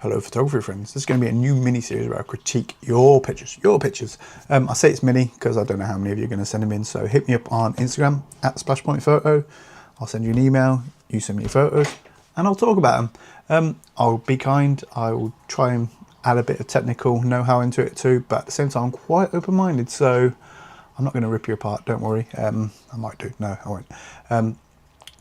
Hello photography friends, this is going to be a new mini-series where I critique your pictures. I say it's mini because I don't know how many of you are going to send them in, so hit me up on Instagram at @splashpointphoto. I'll send you an email, you send me your photos, and I'll talk about them. I'll be kind, I will try and add a bit of technical know-how into it too, but at the same time I'm quite open-minded, so I'm not going to rip you apart, don't worry. I might do, no I won't. But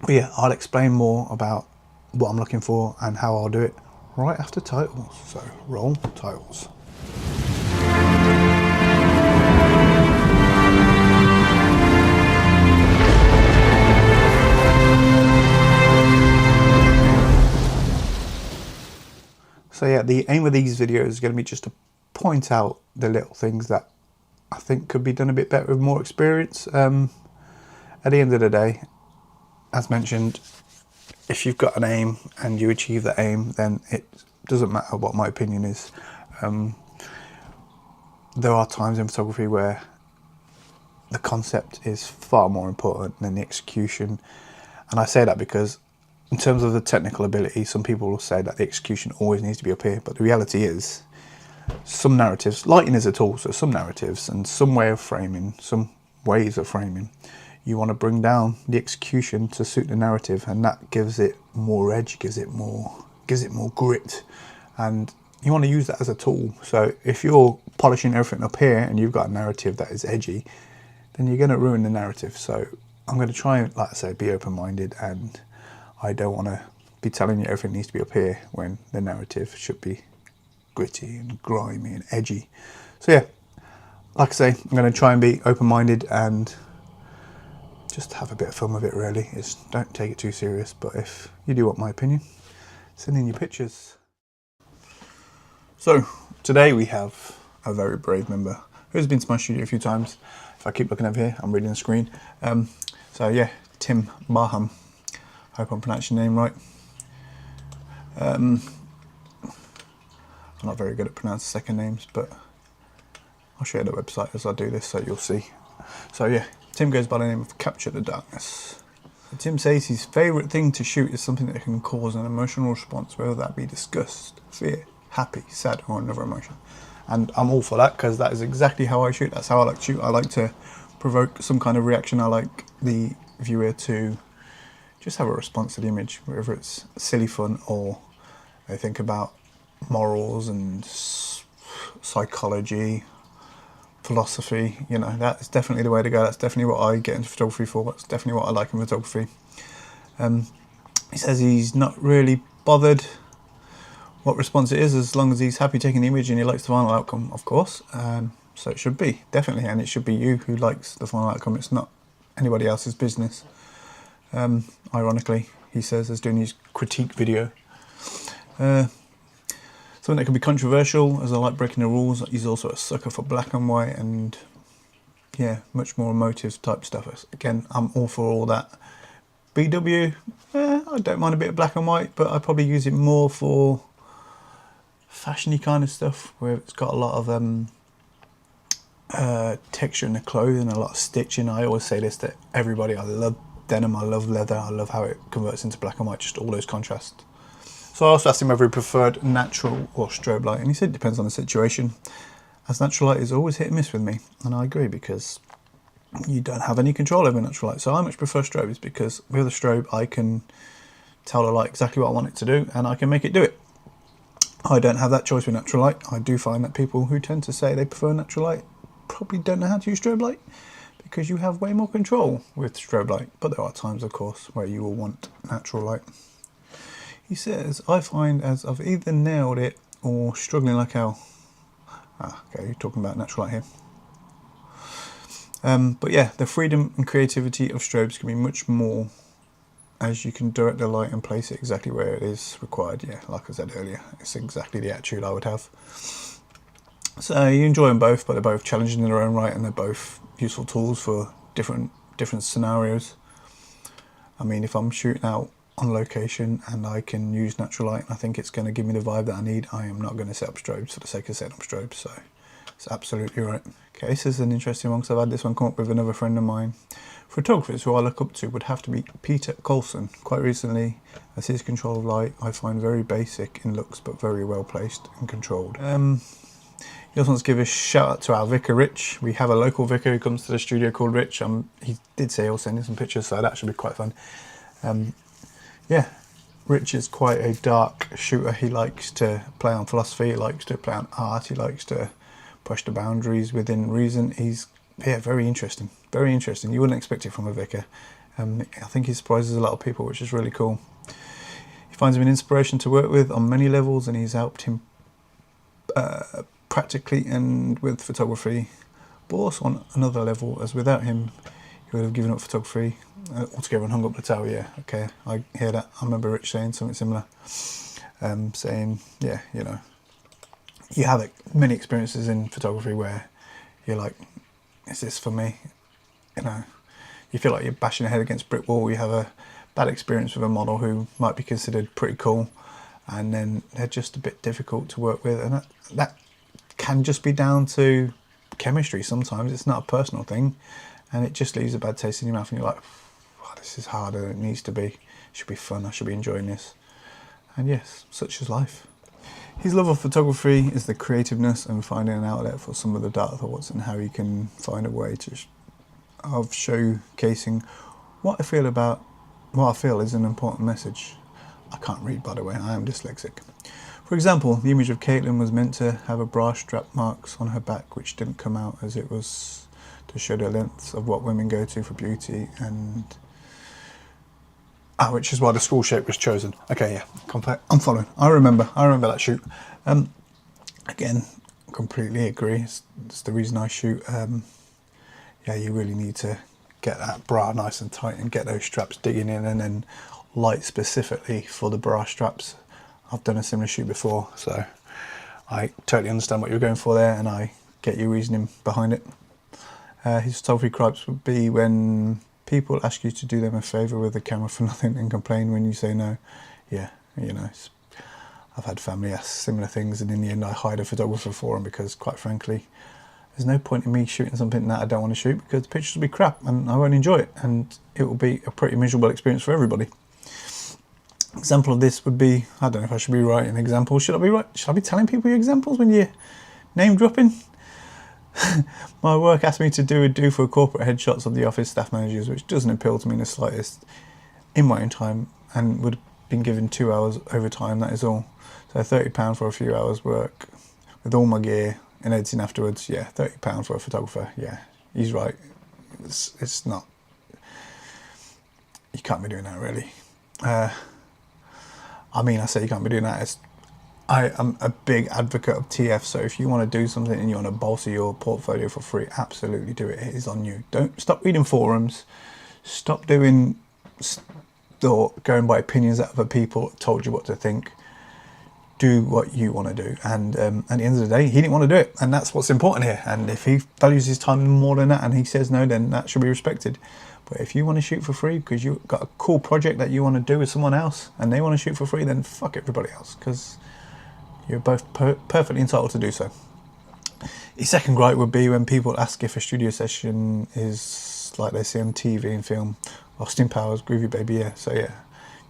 yeah, I'll explain more about what I'm looking for and how I'll do it right after titles. So roll titles. So yeah, the aim of these videos is going to be just to point out the little things that I think could be done a bit better with more experience. At the end of the day, as mentioned, if you've got an aim and you achieve that aim, then it doesn't matter what my opinion is. There are times in photography where the concept is far more important than the execution. And I say that because in terms of the technical ability, some people will say that the execution always needs to be up here. But the reality is, some narratives, lighting is a tool, so some narratives and some way of framing, some ways of framing, you want to bring down the execution to suit the narrative, and that gives it more edge, gives it more grit, and you want to use that as a tool. So if you're polishing everything up here and you've got a narrative that is edgy, then you're going to ruin the narrative. So I'm going to try and, like I say, be open-minded, and I don't want to be telling you everything needs to be up here when the narrative should be gritty and grimy and edgy. So yeah, like I say, I'm going to try and be open-minded and just have a bit of fun with it really. Don't take it too serious, but if you do want my opinion, send in your pictures. So today we have a very brave member who's been to my studio a few times. If I keep looking over here, I'm reading the screen. So yeah, Tim Barham. Hope I'm pronouncing your name right. I'm not very good at pronouncing second names, but I'll share the website as I do this so you'll see. So yeah, Tim goes by the name of Capture the Darkness. Tim says his favourite thing to shoot is something that can cause an emotional response, whether that be disgust, fear, happy, sad, or another emotion. And I'm all for that because that is exactly how I shoot. That's how I like to shoot. I like to provoke some kind of reaction. I like the viewer to just have a response to the image, whether it's silly fun or they think about morals and psychology, philosophy. You know, that's definitely the way to go. That's definitely what I get into photography for. That's definitely what I like in photography. He says he's not really bothered what response it is, as long as he's happy taking the image and he likes the final outcome, of course. So it should be, definitely, and it should be you who likes the final outcome. It's not anybody else's business. Ironically, he says, as doing his critique video. Something that can be controversial, as I like breaking the rules. He's also a sucker for black and white and, yeah, much more emotive type stuff. Again, I'm all for all that. BW, I don't mind a bit of black and white, but I probably use it more for fashiony kind of stuff, where it's got a lot of texture in the clothing, a lot of stitching. I always say this to everybody. I love denim, I love leather, I love how it converts into black and white, just all those contrasts. So I also asked him whether he preferred natural or strobe light, and he said it depends on the situation, as natural light is always hit and miss with me. And I agree, because you don't have any control over natural light. So I much prefer strobes, because with a strobe I can tell the light exactly what I want it to do and I can make it do it. I don't have that choice with natural light. I do find that people who tend to say they prefer natural light probably don't know how to use strobe light, because you have way more control with strobe light. But there are times, of course, where you will want natural light. He says, I find as I've either nailed it or struggling like hell. Okay, you're talking about natural light here. But yeah, the freedom and creativity of strobes can be much more, as you can direct the light and place it exactly where it is required. Yeah, like I said earlier, it's exactly the attitude I would have. So you enjoy them both, but they're both challenging in their own right, and they're both useful tools for different scenarios. I mean, if I'm shooting out on location and I can use natural light and I think it's going to give me the vibe that I need, I am not going to set up strobes for the sake of setting up strobes. So It's absolutely right. Okay, this is an interesting one because I've had this one come up with another friend of mine. Photographers who I look up to would have to be Peter Coulson. Quite recently, as his control of light I find very basic in looks but very well placed and controlled. He also wants to give a shout out to our vicar Rich. We have a local vicar who comes to the studio called Rich. He did say he'll send in some pictures, so that should be quite fun. Yeah, Rich is quite a dark shooter. He likes to play on philosophy, he likes to play on art, he likes to push the boundaries within reason. He's very interesting, very interesting. You wouldn't expect it from a vicar. I think he surprises a lot of people, which is really cool. He finds him an inspiration to work with on many levels, and he's helped him practically and with photography, but also on another level, as without him he would have given up photography altogether and hung up the towel. Yeah, okay, I hear that. I remember Rich saying something similar, saying, yeah, you know, you have many experiences in photography where you're like, is this for me? You know, you feel like you're bashing your head against a brick wall. You have a bad experience with a model who might be considered pretty cool, and then they're just a bit difficult to work with, and that can just be down to chemistry. Sometimes it's not a personal thing, and it just leaves a bad taste in your mouth, and you're like, oh, this is harder than it needs to be. It should be fun. I should be enjoying this. And yes, such is life. His love of photography is the creativeness and finding an outlet for some of the dark thoughts, and how you can find a way to of showcasing what I feel is an important message. I can't read, by the way, I am dyslexic. For example, the image of Caitlin was meant to have a bra strap marks on her back, which didn't come out, as it was to show the lengths of what women go to for beauty, and which is why the skull shape was chosen. Okay, yeah, I'm following. I remember that shoot. Again, completely agree. It's the reason I shoot. Yeah, you really need to get that bra nice and tight and get those straps digging in, and then light specifically for the bra straps. I've done a similar shoot before, so I totally understand what you're going for there, and I get your reasoning behind it. His photography gripes would be when people ask you to do them a favour with the camera for nothing and complain when you say no. Yeah, you know, I've had family ask similar things, and in the end I hired a photographer for them, because quite frankly there's no point in me shooting something that I don't want to shoot, because the pictures will be crap and I won't enjoy it, and it will be a pretty miserable experience for everybody. Example of this would be, I don't know if I should be writing examples. Should I be telling people your examples when you're name dropping? My work asked me to do for corporate headshots of the office staff managers, which doesn't appeal to me in the slightest, in my own time, and would have been given 2 hours overtime, that is all. So £30 for a few hours work with all my gear and editing afterwards. Yeah, £30 for a photographer. Yeah, he's right. It's not, you can't be doing that really. I mean, I say you can't be doing that. I am a big advocate of TF, so if you want to do something and you want to bolster your portfolio for free, absolutely do it. It is on you. Don't stop reading forums. Stop doing or going by opinions that other people told you what to think. Do what you want to do. And at the end of the day, he didn't want to do it, and that's what's important here. And if he values his time more than that and he says no, then that should be respected. But if you want to shoot for free because you've got a cool project that you want to do with someone else and they want to shoot for free, then fuck everybody else, because you're both perfectly entitled to do so. His second gripe would be when people ask if a studio session is like they see on TV and film. Austin Powers, Groovy Baby, yeah. So yeah,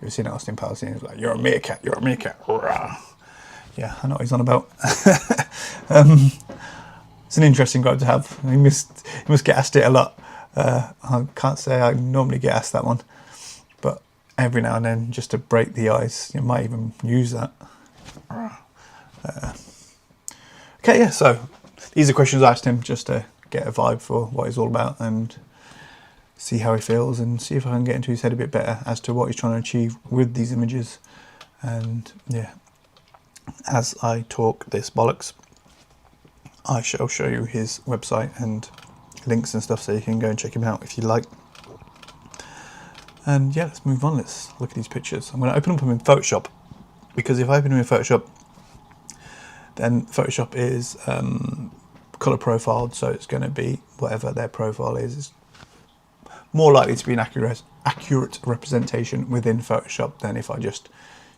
you've seen Austin Powers scene, it's like, you're a meerkat, you're a meerkat. Rah. Yeah, I know what he's on about. It's an interesting gripe to have. He must get asked it a lot. I can't say I normally get asked that one, but every now and then, just to break the ice, you might even use that. Okay, yeah, so these are questions I asked him just to get a vibe for what he's all about and see how he feels, and see if I can get into his head a bit better as to what he's trying to achieve with these images. And yeah, as I talk this bollocks, I shall show you his website and links and stuff, so you can go and check him out if you like. And yeah, let's move on. Let's look at these pictures. I'm going to open them up in Photoshop, because if I open them in Photoshop, then Photoshop is color profiled, so it's going to be whatever their profile is. It's more likely to be an accurate representation within Photoshop than if I just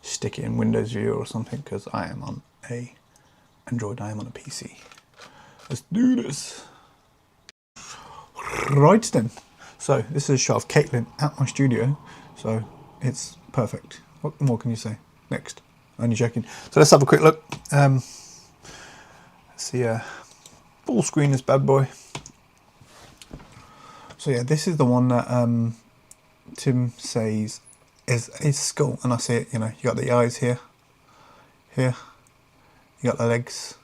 stick it in Windows View or something, because I am on a Android, I am on a PC. Let's do this. Right then. So this is a shot of Caitlin at my studio. So it's perfect. What more can you say? Next. Only checking. So let's have a quick look. Let's see. Full screen this bad boy. So yeah, this is the one that Tim says is his skull, and I see it. You know, you got the eyes here. You got the legs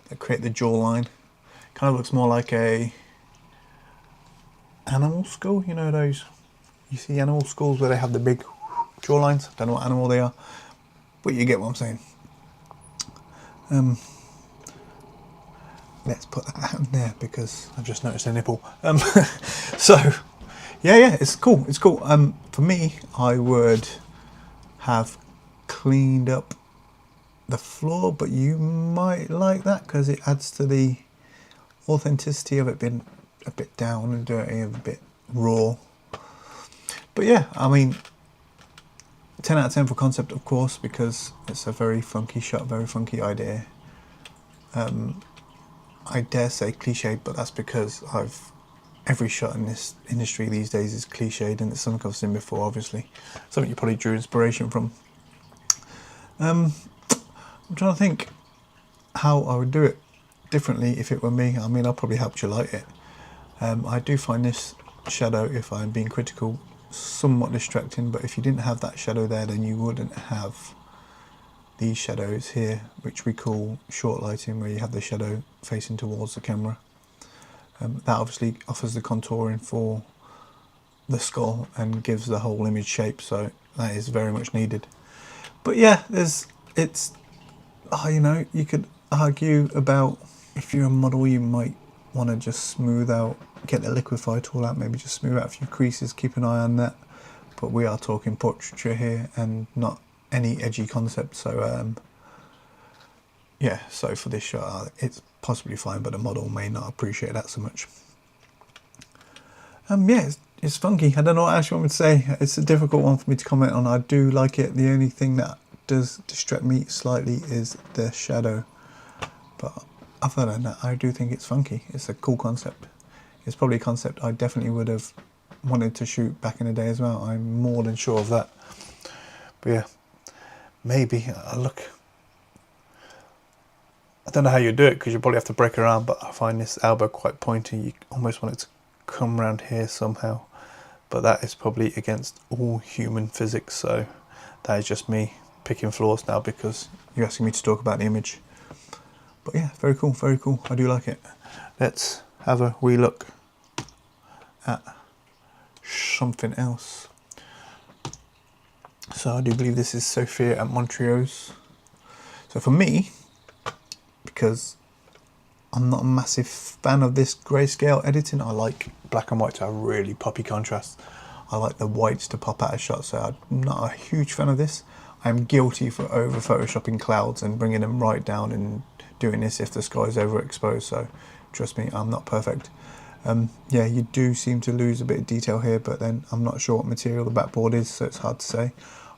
that create the jawline. Kind of looks more like a animal skull. You know those, you see animal skulls where they have the big jawlines. Don't know what animal they are, but you get what I'm saying. Let's put that out there because I've just noticed a nipple. So yeah, it's cool. It's cool. For me, I would have cleaned up the floor, but you might like that because it adds to the authenticity of it being a bit down and dirty, a bit raw. But yeah, I mean, 10 out of 10 for concept, of course, because it's a very funky shot, very funky idea. I dare say cliched, but that's because every shot in this industry these days is cliched, and it's something I've seen before, obviously. Something you probably drew inspiration from. I'm trying to think how I would do it differently if it were me. I mean, I'll probably help you light it. I do find this shadow, if I'm being critical, somewhat distracting, but if you didn't have that shadow there, then you wouldn't have these shadows here, which we call short lighting, where you have the shadow facing towards the camera. That obviously offers the contouring for the skull and gives the whole image shape, so that is very much needed. But yeah, you know, you could argue about if you're a model, you might want to just smooth out, get the liquify tool out, maybe just smooth out a few creases, keep an eye on that. But we are talking portraiture here and not any edgy concept, so yeah, so for this shot it's possibly fine, but the model may not appreciate that so much. Yeah, it's funky. I don't know what else you want me to say. It's a difficult one for me to comment on. I do like it. The only thing that does distract me slightly is the shadow, but other than that, I do think it's funky. It's a cool concept. It's probably a concept I definitely would have wanted to shoot back in the day as well. I'm more than sure of that. But yeah, maybe look, I don't know how you do it because you probably have to break around, but I find this elbow quite pointy. You almost want it to come around here somehow, but that is probably against all human physics, so that is just me picking flaws now because you're asking me to talk about the image. But yeah, very cool, very cool. I do like it. Let's have a wee look at something else. So I do believe this is Sophia at Montrose. So for me, because I'm not a massive fan of this grayscale editing, I like black and white to have really poppy contrast. I like the whites to pop out of shots, so I'm not a huge fan of this. I'm guilty for over photoshopping clouds and bringing them right down and doing this if the sky is overexposed, so trust me, I'm not perfect. Yeah, you do seem to lose a bit of detail here, but then I'm not sure what material the backboard is, so it's hard to say.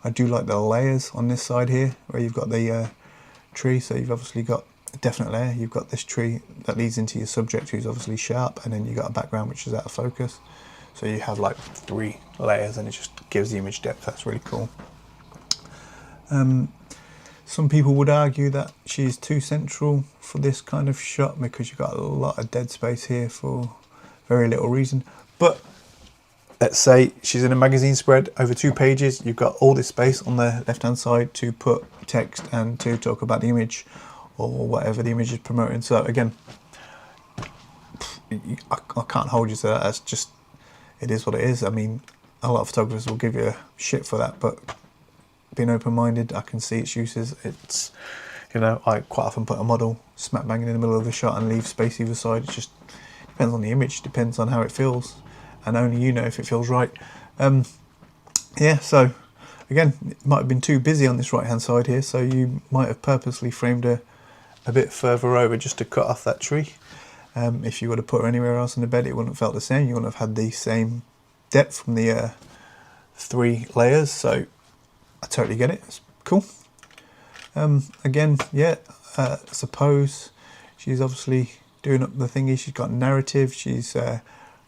I do like the layers on this side here, where you've got the tree, so you've obviously got a definite layer. You've got this tree that leads into your subject, who's obviously sharp, and then you've got a background which is out of focus. So you have like 3 layers, and it just gives the image depth. That's really cool. Some people would argue that she's too central for this kind of shot because you've got a lot of dead space here for very little reason. But let's say she's in a magazine spread over 2 pages. You've got all this space on the left-hand side to put text and to talk about the image or whatever the image is promoting. So again, I can't hold you to that. That's just, it is what it is. I mean, a lot of photographers will give you shit for that, but being open-minded, I can see its uses. It's, you know, I quite often put a model smack bang in the middle of the shot and leave space either side. It just depends on the image, depends on how it feels, and only you know if it feels right. Yeah, so again, it might have been too busy on this right hand side here, so you might have purposely framed her a bit further over just to cut off that tree. If you would have put her anywhere else in the bed, it wouldn't have felt the same. You wouldn't have had the same depth from the 3 layers, so I totally get it. It's cool. Again, yeah, I suppose she's obviously doing up the thingy. She's got narrative. She's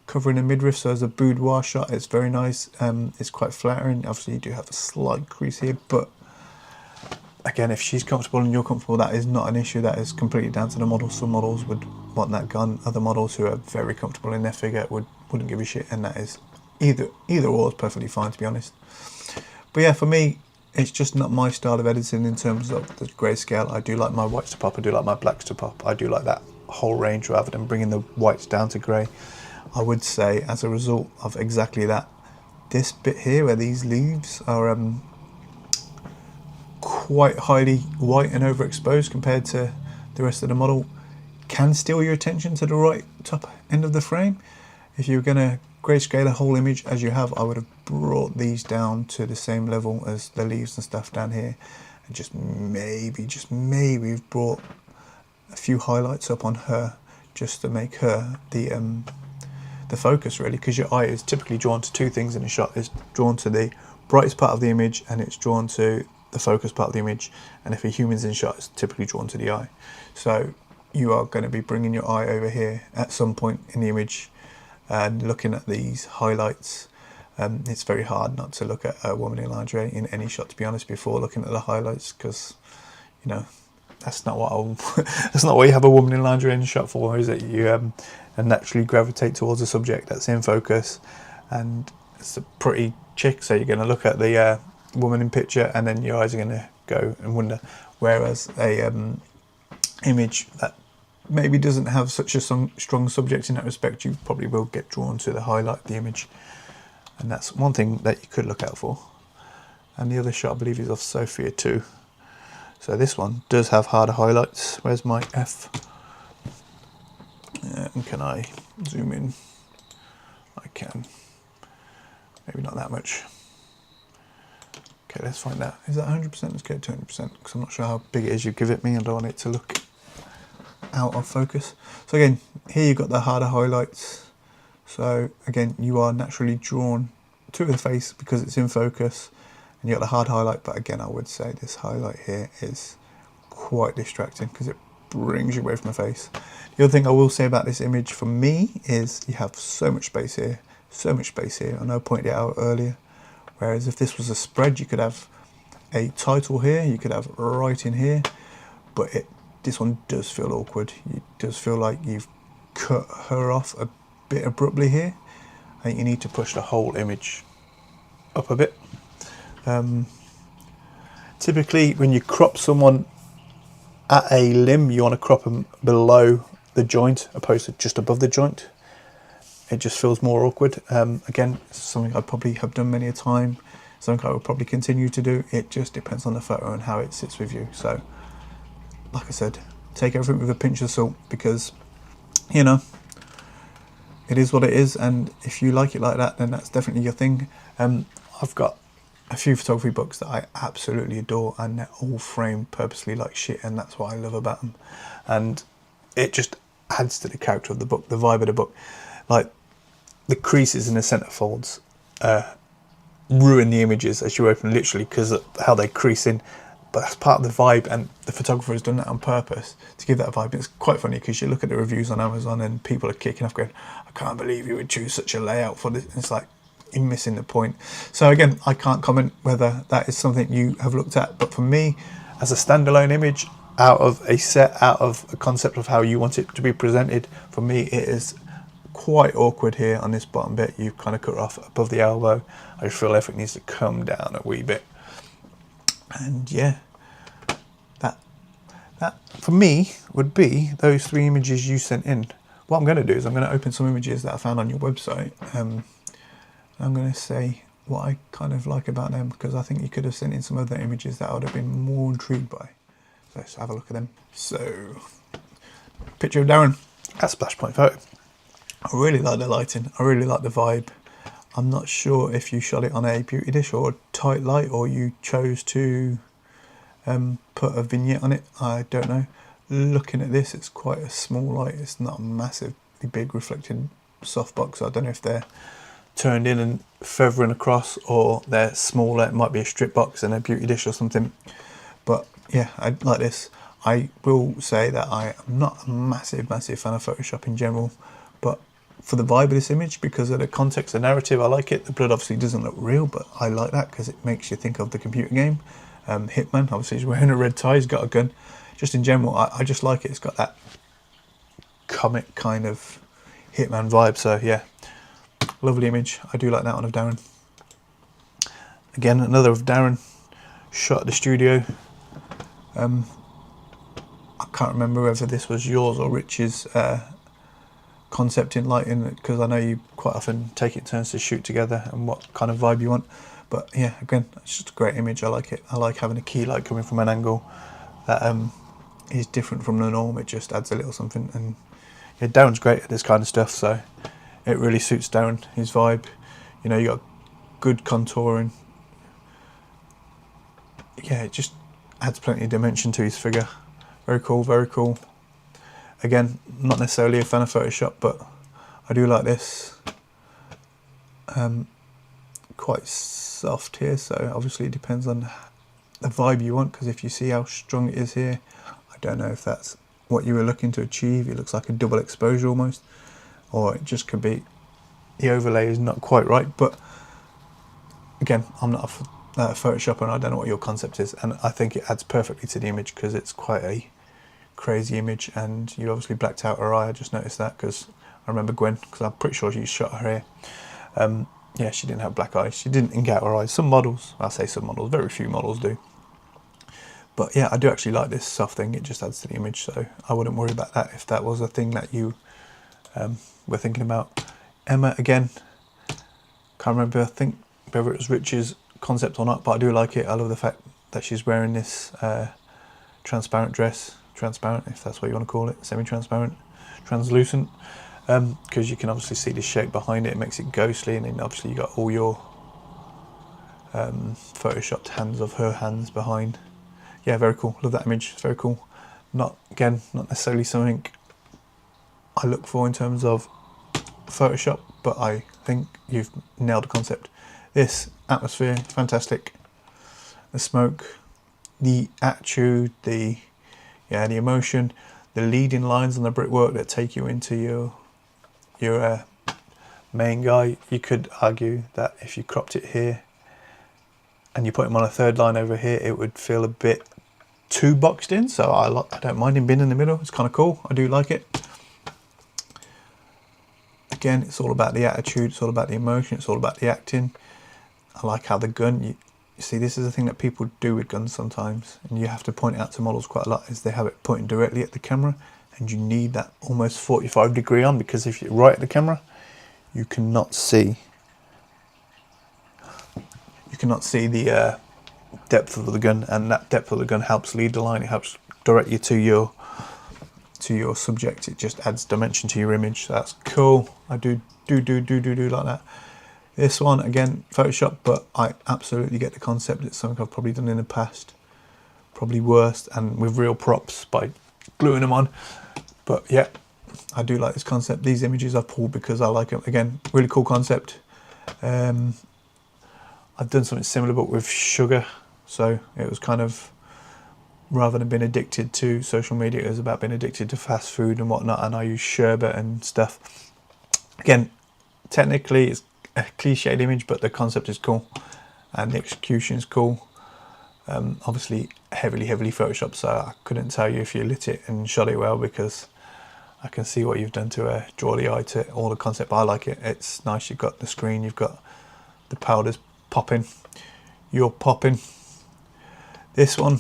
covering a midriff, so as a boudoir shot, it's very nice. It's quite flattering. Obviously, you do have a slight crease here, but again, if she's comfortable and you're comfortable, that is not an issue. That is completely down to the model. Some models would want that gun. Other models who are very comfortable in their figure wouldn't give a shit, and that is either or is perfectly fine, to be honest. But yeah, for me, it's just not my style of editing in terms of the grayscale. I do like my whites to pop. I do like my blacks to pop. I do like that whole range rather than bringing the whites down to grey. I would say, as a result of exactly that, this bit here where these leaves are quite highly white and overexposed compared to the rest of the model, can steal your attention to the right top end of the frame. If you're going to grayscale a whole image as you have, I would have brought these down to the same level as the leaves and stuff down here, and just maybe brought a few highlights up on her just to make her the focus, really, because your eye is typically drawn to two things in a shot. It's drawn to the brightest part of the image, and it's drawn to the focus part of the image. And if a human's in shot, it's typically drawn to the eye. So you are going to be bringing your eye over here at some point in the image and looking at these highlights. It's very hard not to look at a woman in lingerie in any shot, to be honest, before looking at the highlights, because, you know, that's not what that's not what you have a woman in lingerie in a shot for, is it? You naturally gravitate towards a subject that's in focus, and it's a pretty chick, so you're going to look at the woman in picture, and then your eyes are going to go and wonder. Whereas a image that maybe doesn't have such a strong subject in that respect, you probably will get drawn to the highlight of the image, and that's one thing that you could look out for. And the other shot, I believe, is of Sophia too. So this one does have harder highlights. Where's my F? And can I zoom in? I can. Maybe not that much. Okay, let's find out. Is that 100%? Let's go to 100%, because I'm not sure how big it is you give it me. I don't want it to look out of focus. So again, here you've got the harder highlights. So again, you are naturally drawn to the face because it's in focus, and you got the hard highlight. But again, I would say this highlight here is quite distracting because it brings you away from the face. The other thing I will say about this image for me is you have so much space here, so much space here. I know I pointed it out earlier. Whereas if this was a spread, you could have a title here, you could have right in here, but this one does feel awkward. It does feel like you've cut her off a bit abruptly here. I think you need to push the whole image up a bit. Typically, when you crop someone at a limb, you want to crop them below the joint opposed to just above the joint. It just feels more awkward. Again, something I probably have done many a time, something I will probably continue to do. It just depends on the photo and how it sits with you. So, like I said, take everything with a pinch of salt, because, you know, it is what it is, and if you like it like that, then that's definitely your thing. I've got a few photography books that I absolutely adore, and they're all framed purposely like shit, and that's what I love about them. And it just adds to the character of the book, the vibe of the book. Like, the creases in the centerfolds ruin the images as you open, literally, because of how they crease in. But that's part of the vibe, and the photographer has done that on purpose to give that vibe. It's quite funny because you look at the reviews on Amazon and people are kicking off going, I can't believe you would choose such a layout for this. And it's like, you're missing the point. So again, I can't comment whether that is something you have looked at, but for me, as a standalone image, out of a set, out of a concept of how you want it to be presented, for me it is quite awkward here on this bottom bit. You've kind of cut off above the elbow. I just feel everything needs to come down a wee bit. And yeah, that for me would be those 3 images you sent in. What I'm going to do is I'm going to open some images that I found on your website. I'm going to say what I kind of like about them, because I think you could have sent in some other images that I would have been more intrigued by. So let's have a look at them. So, picture of Darren at Splash Point Photo. I really like the lighting. I really like the vibe. I'm not sure if you shot it on a beauty dish or a tight light, or you chose to put a vignette on it. I don't know. Looking at this, it's quite a small light. It's not a massively big reflecting softbox. I don't know if they're turned in and feathering across, or they're smaller. It might be a strip box and a beauty dish or something. But yeah, I like this. I will say that I am not a massive fan of Photoshop in general, but for the vibe of this image, because of the context, the narrative, I like it. The blood obviously doesn't look real, but I like that because it makes you think of the computer game. Hitman, obviously he's wearing a red tie, he's got a gun. Just in general, I just like it. It's got that comic kind of Hitman vibe. So yeah, lovely image. I do like that one of Darren. Again, another of Darren, shot at the studio. I can't remember whether this was yours or Rich's concept in lighting, because I know you quite often take it in turns to shoot together and what kind of vibe you want. But yeah, again, it's just a great image. I like it. I like having a key light coming from an angle that is different from the norm. It just adds a little something. And yeah, Darren's great at this kind of stuff, so it really suits Darren, his vibe. You know, you got good contouring. Yeah, it just adds plenty of dimension to his figure. Very cool, very cool. Again, not necessarily a fan of Photoshop, but I do like this. Quite soft here, so obviously it depends on the vibe you want, because if you see how strong it is here, I don't know if that's what you were looking to achieve. It looks like a double exposure almost, or it just could be the overlay is not quite right. But again, I'm not a Photoshopper and I don't know what your concept is, and I think it adds perfectly to the image because it's quite a crazy image. And you obviously blacked out her eye. I just noticed that because I remember Gwen, because I'm pretty sure she shot her hair. Yeah, she didn't have black eyes. She didn't ink out her eyes. Some models, I say some models, very few models do. But yeah, I do actually like this soft thing. It just adds to the image, so I wouldn't worry about that if that was a thing that you were thinking about. Emma, again, can't remember, I think whether it was Rich's concept or not, but I do like it. I love the fact that she's wearing this transparent dress. Transparent, if that's what you want to call it. Semi-transparent, translucent. Because you can obviously see the shape behind it. It makes it ghostly, and then obviously you got all your photoshopped hands of her hands behind. Yeah, very cool. Love that image. It's very cool. Not necessarily something I look for in terms of Photoshop, but I think you've nailed the concept. This atmosphere, fantastic. The smoke, the attitude, the emotion, the leading lines on the brickwork that take you into your main guy. You could argue that if you cropped it here and you put him on a third line over here, it would feel a bit too boxed in. So I don't mind him being in the middle. It's kind of cool. I do like it. Again, it's all about the attitude. It's all about the emotion. It's all about the acting. I like how the gun, you see, this is a thing that people do with guns sometimes, and you have to point it out to models quite a lot, is they have it pointing directly at the camera, and you need that almost 45 degree on, because if you're right at the camera, you cannot see the depth of the gun, and that depth of the gun helps lead the line. It helps direct you to your subject. It just adds dimension to your image. So that's cool. I do like that. This one, again, Photoshop, but I absolutely get the concept. It's something I've probably done in the past, probably worse, and with real props by gluing them on. But yeah, I do like this concept. These images I've pulled because I like them. Again, really cool concept. I've done something similar but with sugar. So it was kind of, rather than being addicted to social media, it was about being addicted to fast food and whatnot, and I use sherbet and stuff. Again, technically it's a cliched image, but the concept is cool and the execution is cool. Obviously heavily photoshopped, so I couldn't tell you if you lit it and shot it well, because I can see what you've done to draw the eye to all the concept. I like it. It's nice. You've got the screen, you've got the powders popping, you're popping. This one,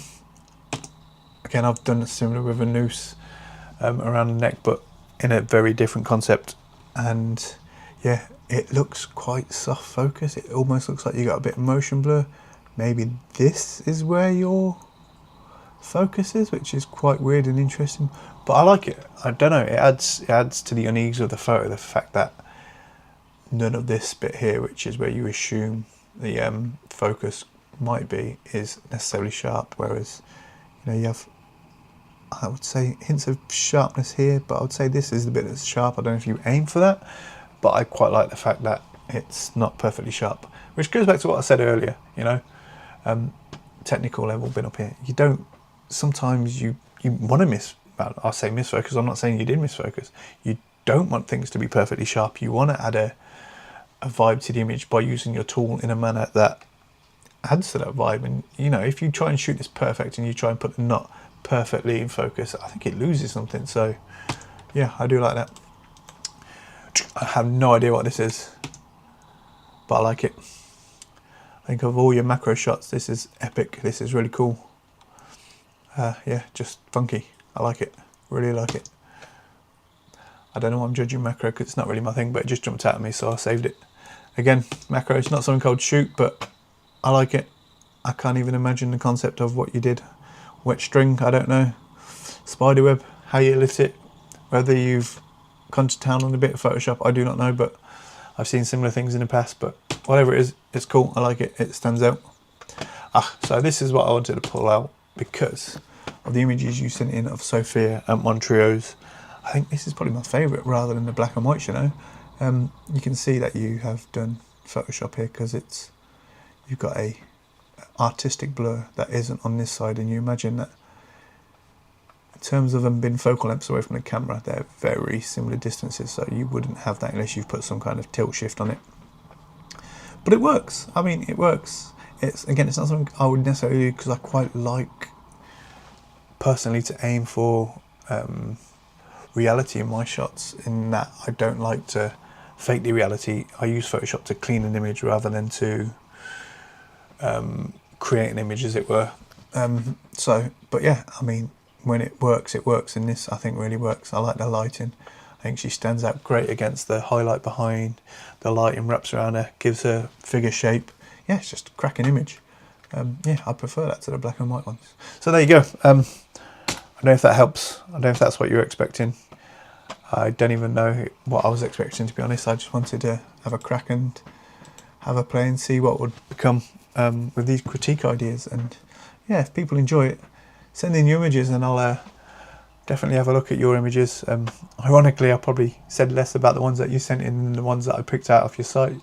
again, I've done similar with a noose around the neck, but in a very different concept. And yeah, it looks quite soft focus. It almost looks like you got a bit of motion blur. Maybe this is where your focus is, which is quite weird and interesting. But I like it. I don't know. It adds to the unease of the photo. The fact that none of this bit here, which is where you assume the focus might be, is necessarily sharp. Whereas, you know, you have, I would say, hints of sharpness here, but I would say this is the bit that's sharp. I don't know if you aim for that, but I quite like the fact that it's not perfectly sharp, which goes back to what I said earlier, you know, technical level been up here. You don't, sometimes you you want to well, I'll say misfocus, I'm not saying you did misfocus. You don't want things to be perfectly sharp. You want to add a vibe to the image by using your tool in a manner that adds to that vibe. And you know, if you try and shoot this perfect and you try and put the knot perfectly in focus, I think it loses something. So yeah, I do like that. I have no idea what this is, but I like it. I think of all your macro shots, this is epic. This is really cool. Yeah, just funky. I like it, really like it. I don't know why I'm judging macro, because it's not really my thing, but it just jumped out at me, so I saved it. Again, macro, it's not something called shoot, but I like it. I can't even imagine the concept of what you did. Wet string, I don't know. Spiderweb, how you lit it. Whether you've gone to town on a bit of Photoshop, I do not know, but I've seen similar things in the past. But whatever it is, it's cool. I like it. It stands out. So this is what I wanted to pull out because of the images you sent in of Sophia and Montrose. I think this is probably my favourite rather than the black and white, you know. You can see that you have done Photoshop here because you've got a artistic blur that isn't on this side, and you imagine that in terms of them being focal lengths away from the camera, they're very similar distances, so you wouldn't have that unless you've put some kind of tilt shift on it. But it works. I mean, it works. It's not something I would necessarily do because I quite like personally to aim for reality in my shots, in that I don't like to fake the reality. I use Photoshop to clean an image rather than to create an image, as it were. But yeah, I mean, when it works, and this I think really works. I like the lighting. I think she stands out great against the highlight behind. The lighting wraps around her, gives her figure shape. Yeah, it's just a cracking image. Yeah, I prefer that to the black and white ones. So there you go. I don't know if that helps. I don't know if that's what you're expecting. I don't even know what I was expecting, to be honest. I just wanted to have a crack and have a play and see what would become with these critique ideas. And yeah, if people enjoy it, send in your images and I'll definitely have a look at your images. Ironically, I probably said less about the ones that you sent in than the ones that I picked out off your site.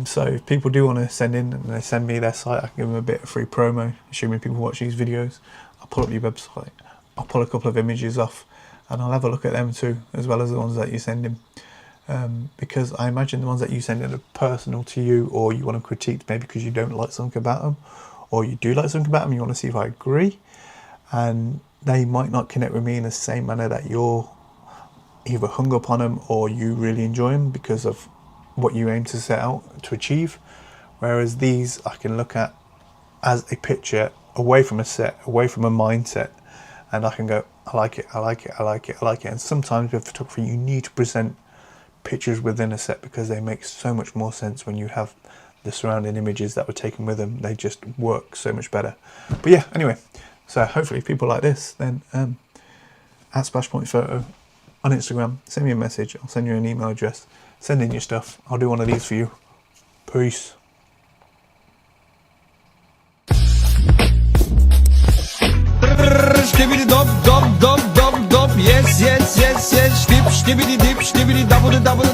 So if people do want to send in and they send me their site, I can give them a bit of free promo, assuming people watch these videos. I'll pull up your website, I'll pull a couple of images off, and I'll have a look at them too, as well as the ones that you send in. Because I imagine the ones that you send in are personal to you, or you want to critique maybe because you don't like something about them, or you do like something about them, you want to see if I agree, and they might not connect with me in the same manner that you're either hung up on them or you really enjoy them because of what you aim to set out to achieve. Whereas these I can look at as a picture away from a set, away from a mindset, and I can go, I like it, I like it, I like it, I like it. And sometimes with photography you need to present pictures within a set because they make so much more sense when you have the surrounding images that were taken with them. They just work so much better. But yeah, anyway, so hopefully if people like this, then at Splashpoint Photo on Instagram, send me a message, I'll send you an email address, send in your stuff, I'll do one of these for you. Peace. Skibidi dop dop dop dop dop, yes yes yes yes, dip skibidi dip skibidi double double